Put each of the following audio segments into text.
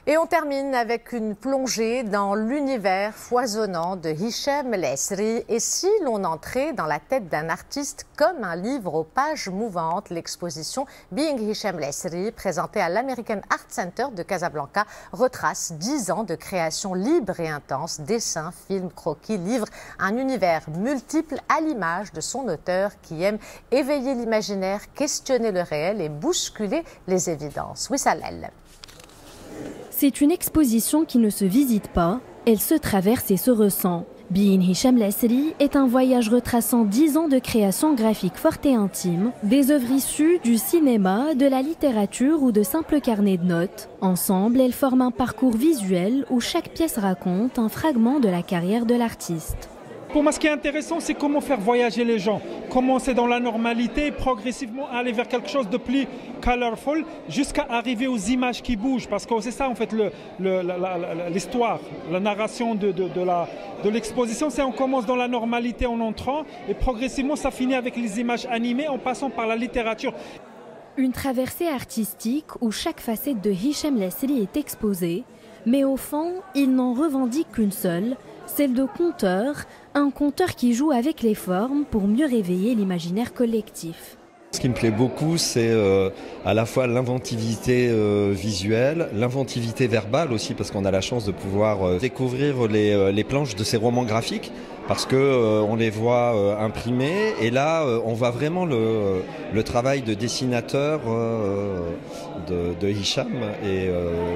Et on termine avec une plongée dans l'univers foisonnant de Hicham El Esri. Et si l'on entrait dans la tête d'un artiste comme un livre aux pages mouvantes, l'exposition Being Hicham El Esri, présentée à l'American Art Center de Casablanca, retrace 10 ans de création libre et intense, dessins, films, croquis, livres, un univers multiple à l'image de son auteur qui aime éveiller l'imaginaire, questionner le réel et bousculer les évidences. Wissalel. C'est une exposition qui ne se visite pas, elle se traverse et se ressent. Being Hicham El Esri est un voyage retraçant 10 ans de création graphique forte et intime, des œuvres issues du cinéma, de la littérature ou de simples carnets de notes. Ensemble, elles forment un parcours visuel où chaque pièce raconte un fragment de la carrière de l'artiste. Pour moi, ce qui est intéressant, c'est comment faire voyager les gens. Commencer dans la normalité, progressivement aller vers quelque chose de plus colorful, jusqu'à arriver aux images qui bougent. Parce que c'est ça, en fait, l'histoire, la narration de l'exposition. C'est on commence dans la normalité en entrant, et progressivement, ça finit avec les images animées en passant par la littérature. Une traversée artistique où chaque facette de Hicham El Esri est exposée, mais au fond, il n'en revendique qu'une seule, celle de conteur, un conteur qui joue avec les formes pour mieux réveiller l'imaginaire collectif. Ce qui me plaît beaucoup, c'est à la fois l'inventivité visuelle, l'inventivité verbale aussi, parce qu'on a la chance de pouvoir découvrir les planches de ces romans graphiques, parce que on les voit imprimés, et là on voit vraiment le travail de dessinateur de Hicham, et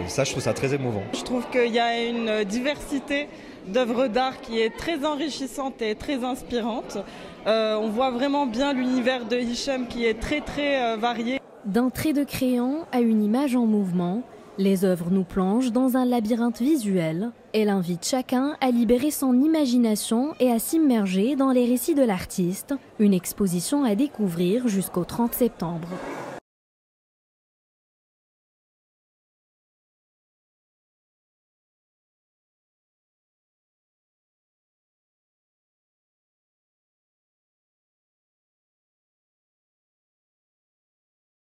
ça je trouve ça très émouvant. Je trouve qu'il y a une diversité d'œuvres d'art qui est très enrichissante et très inspirante. On voit vraiment bien l'univers de Hicham qui est très varié. D'un trait de crayon à une image en mouvement, les œuvres nous plongent dans un labyrinthe visuel. Elle invite chacun à libérer son imagination et à s'immerger dans les récits de l'artiste. Une exposition à découvrir jusqu'au 30 septembre.